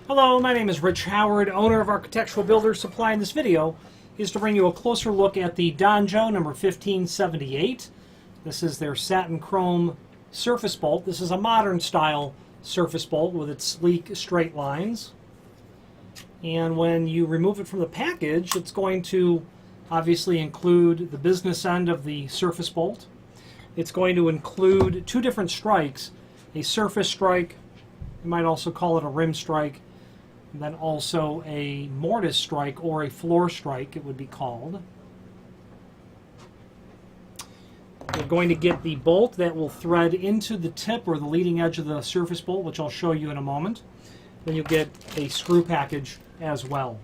Hello, my name is Rich Howard, owner of Architectural Builders Supply. In this video is to bring you a closer look at the Donjo number 1578. This is their satin chrome surface bolt. This is a modern style surface bolt with its sleek straight lines. And when you remove it from the package, it's going to obviously include the business end of the surface bolt. It's going to include two different strikes, a surface strike, you might also call it a rim strike, and then also a mortise strike or a floor strike it would be called. You're going to get the bolt that will thread into the tip or the leading edge of the surface bolt, which I'll show you in a moment. Then you'll get a screw package as well.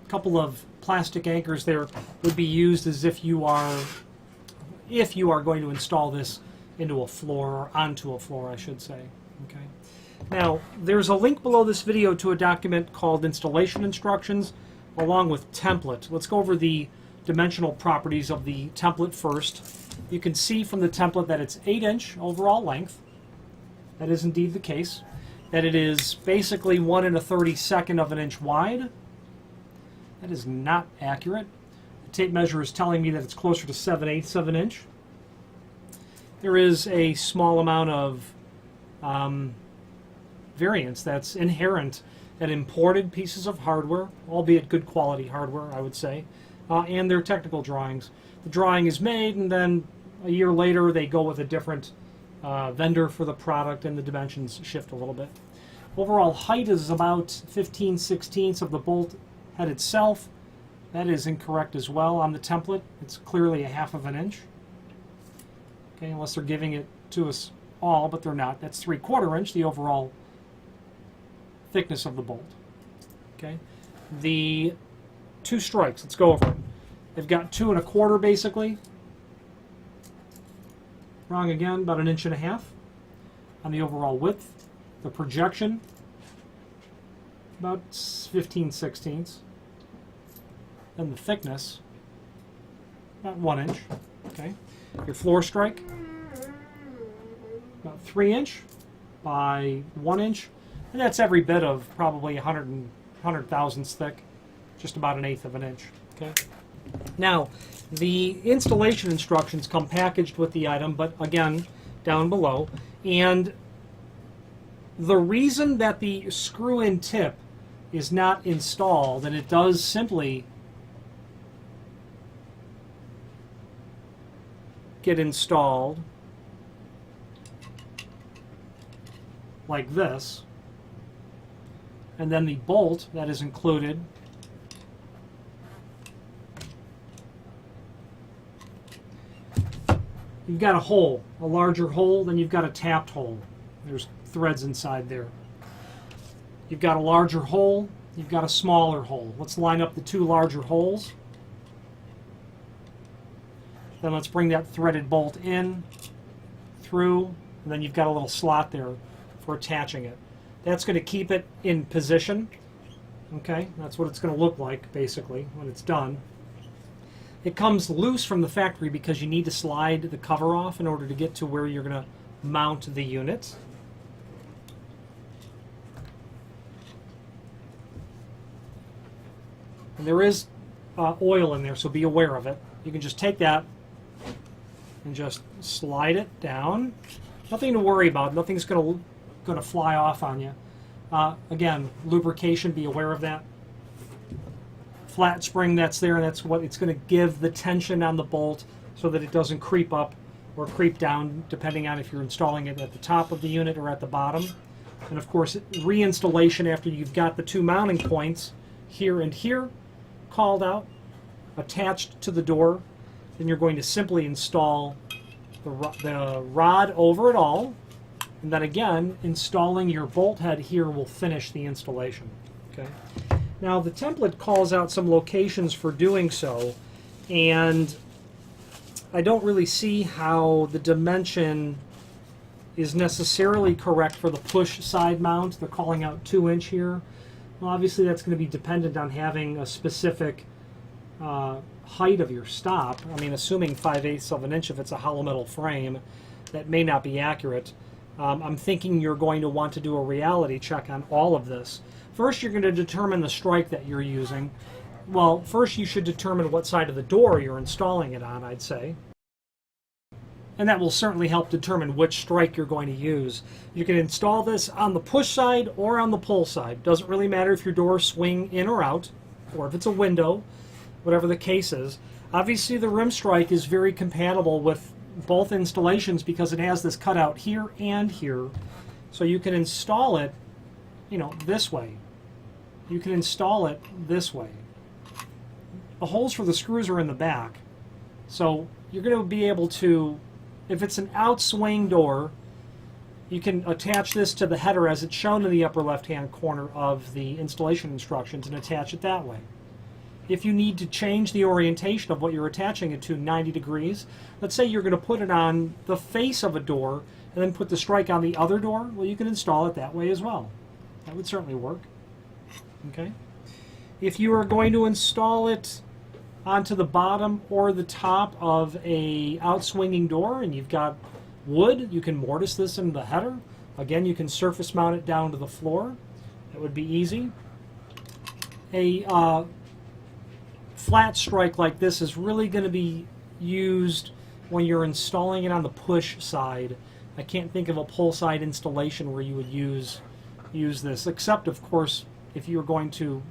A couple of plastic anchors there would be used as if you are going to install this into a floor, or onto a floor, I should say. Okay. Now, there's a link below this video to a document called Installation Instructions, along with template. Let's go over the dimensional properties of the template first. You can see from the template that it's 8-inch overall length. That is indeed the case. That it is basically 1 1/32 of an inch wide. That is not accurate. The tape measure is telling me that it's closer to 7/8 of an inch. There is a small amount of variance that's inherent in imported pieces of hardware, albeit good quality hardware, I would say, and their technical drawings. The drawing is made, and then a year later they go with a different vendor for the product, and the dimensions shift a little bit. Overall height is about 15/16 of the bolt head itself. That is incorrect as well on the template. It's clearly 1/2 of an inch. Okay, unless they're giving it to us all, but they're not. That's 3/4 inch, the overall thickness of the bolt. Okay, the two strikes, let's go over it. They've got 2 1/4 basically. Wrong again, about 1.5 inches on the overall width. The projection, about 15/16. And the thickness, about 1 inch. Okay. Your floor strike, about 3 inch by 1 inch, and that's every bit of probably 100 thousandths thick, just about 1/8 of an inch. Okay. Now, the installation instructions come packaged with the item, but again, down below. And the reason that the screw-in tip is not installed, and it does simply get installed like this, and then the bolt that is included you've got a hole, a larger hole, then you've got a tapped hole. There's threads inside there. You've got a larger hole, you've got a smaller hole. Let's line up the two larger holes. Then let's bring that threaded bolt in, through, and then you've got a little slot there for attaching it. That's going to keep it in position. Okay, that's what it's going to look like basically when it's done. It comes loose from the factory because you need to slide the cover off in order to get to where you're going to mount the unit. And there is oil in there, so be aware of it. You can just take that and just slide it down. Nothing to worry about. Nothing's going to fly off on you. Again, lubrication, be aware of that. Flat spring that's there, and that's what it's going to give the tension on the bolt so that it doesn't creep up or creep down, depending on if you're installing it at the top of the unit or at the bottom. And of course, reinstallation after you've got the two mounting points here and here called out, attached to the door. Then you're going to simply install the rod over it all, and then again, installing your bolt head here will finish the installation. Okay. Now the template calls out some locations for doing so, and I don't really see how the dimension is necessarily correct for the push side mount. They're calling out 2 inch here. Well, obviously that's going to be dependent on having a specific height of your stop. I mean, assuming 5/8 of an inch if it's a hollow metal frame, that may not be accurate. I'm thinking you're going to want to do a reality check on all of this. First, you're going to determine the strike that you're using. Well, first you should determine what side of the door you're installing it on, I'd say. And that will certainly help determine which strike you're going to use. You can install this on the push side or on the pull side. Doesn't really matter if your doors swing in or out, or if it's a window, whatever the case is. Obviously the rim strike is very compatible with both installations because it has this cutout here and here. So you can install it, this way. You can install it this way. The holes for the screws are in the back. So you're going to be able to, if it's an outswing door, you can attach this to the header as it's shown in the upper left-hand corner of the installation instructions and attach it that way. If you need to change the orientation of what you're attaching it to 90 degrees, let's say you're going to put it on the face of a door and then put the strike on the other door, well, you can install it that way as well. That would certainly work. Okay. If you are going to install it onto the bottom or the top of a outswinging door and you've got wood, you can mortise this in the header. Again, you can surface mount it down to the floor. That would be easy. A flat strike like this is really going to be used when you're installing it on the push side. I can't think of a pull side installation where you would use this, except of course if you were going to,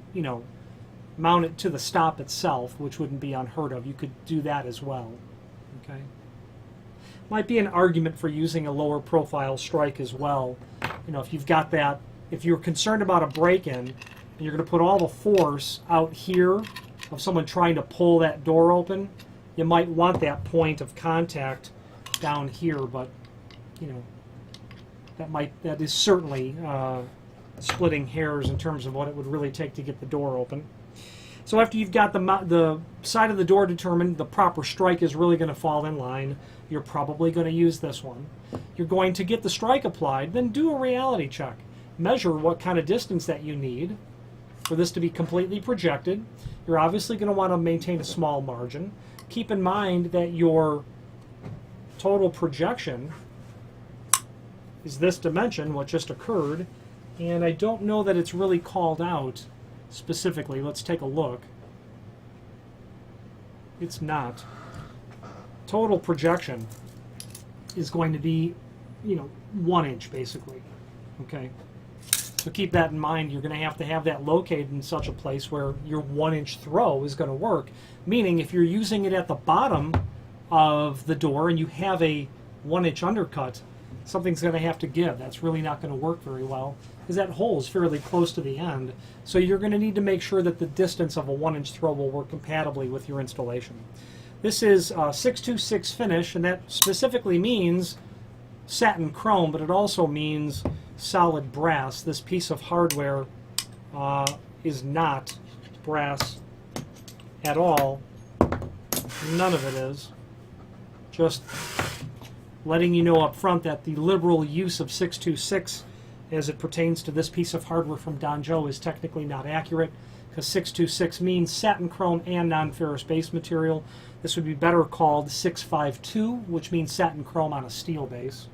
mount it to the stop itself, which wouldn't be unheard of. You could do that as well. Okay. Might be an argument for using a lower profile strike as well. If you've got that, if you're concerned about a break-in and you're going to put all the force out here of someone trying to pull that door open, you might want that point of contact down here, but that is certainly splitting hairs in terms of what it would really take to get the door open. So after you've got the side of the door determined, the proper strike is really going to fall in line. You're probably going to use this one. You're going to get the strike applied, then do a reality check. Measure what kind of distance that you need for this to be completely projected. You're obviously going to want to maintain a small margin. Keep in mind that your total projection is this dimension, what just occurred, and I don't know that it's really called out specifically. Let's take a look. It's not. Total projection is going to be, 1 inch basically. Okay. So keep that in mind. You're going to have that located in such a place where your 1 inch throw is going to work. Meaning if you're using it at the bottom of the door and you have a 1 inch undercut, something's going to have to give. That's really not going to work very well because that hole is fairly close to the end. So you're going to need to make sure that the distance of a 1 inch throw will work compatibly with your installation. This is a 626 finish, and that specifically means satin chrome, but it also means solid brass. This piece of hardware is not brass at all. None of it is. Just letting you know up front that the liberal use of 626 as it pertains to this piece of hardware from Danjo is technically not accurate, because 626 means satin chrome and non-ferrous base material. This would be better called 652, which means satin chrome on a steel base.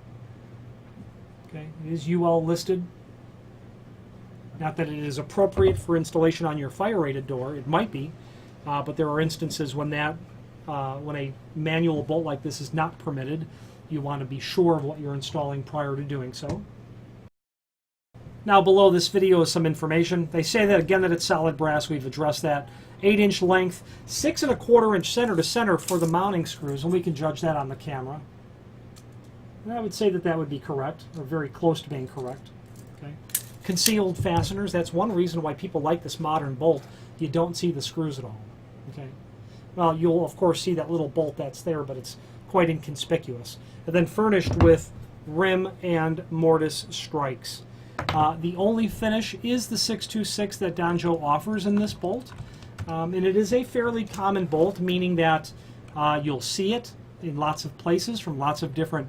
Okay, it is UL listed. Not that it is appropriate for installation on your fire-rated door. It might be, but there are instances when when a manual bolt like this is not permitted. You want to be sure of what you're installing prior to doing so. Now below this video is some information. They say that again that it's solid brass. We've addressed that. 8-inch length, 6 1/4 inch center to center for the mounting screws, and we can judge that on the camera. And I would say that that would be correct, or very close to being correct. Okay. Concealed fasteners. That's one reason why people like this modern bolt. You don't see the screws at all. Okay. Well, you'll of course see that little bolt that's there, but it's quite inconspicuous. And then furnished with rim and mortise strikes. The only finish is the 626 that Danjo offers in this bolt. And it is a fairly common bolt, meaning that you'll see it in lots of places from lots of different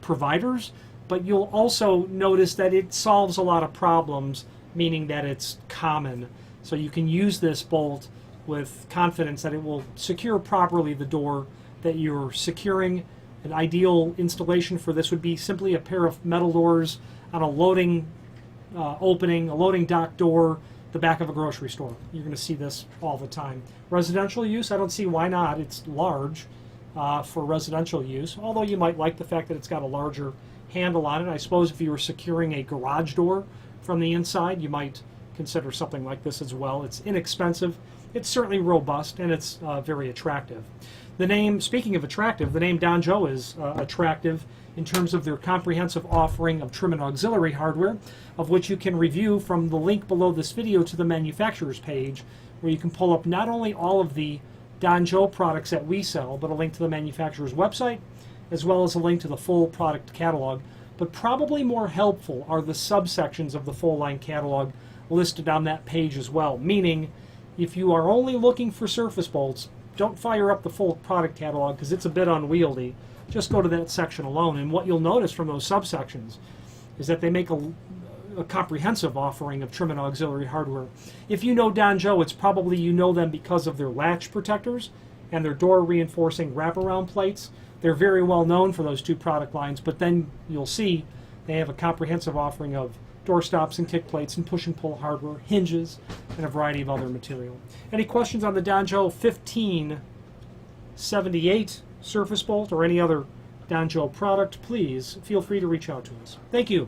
providers, but you'll also notice that it solves a lot of problems, meaning that it's common. So you can use this bolt with confidence that it will secure properly the door that you're securing An ideal installation for this would be simply a pair of metal doors on a loading opening, a loading dock door, the back of a grocery store. You're going to see this all the time. Residential use, I don't see why not. It's large for residential use, although you might like the fact that it's got a larger handle on it. I suppose if you were securing a garage door from the inside, you might consider something like this as well. It's inexpensive, it's certainly robust, and it's very attractive. The name, speaking of attractive, the name Danjo is attractive in terms of their comprehensive offering of trim and auxiliary hardware, of which you can review from the link below this video to the manufacturer's page, where you can pull up not only all of the Danjo products that we sell, but a link to the manufacturer's website, as well as a link to the full product catalog. But probably more helpful are the subsections of the full line catalog listed on that page as well, meaning if you are only looking for surface bolts, don't fire up the full product catalog because it's a bit unwieldy. Just go to that section alone, and what you'll notice from those subsections is that they make a comprehensive offering of trim and auxiliary hardware. If you know Danjo, it's probably you know them because of their latch protectors and their door reinforcing wraparound plates. They're very well known for those two product lines, but then you'll see they have a comprehensive offering of door stops and kick plates and push and pull hardware, hinges, and a variety of other material. Any questions on the Danjo 1578 surface bolt or any other Danjo product, please feel free to reach out to us. Thank you.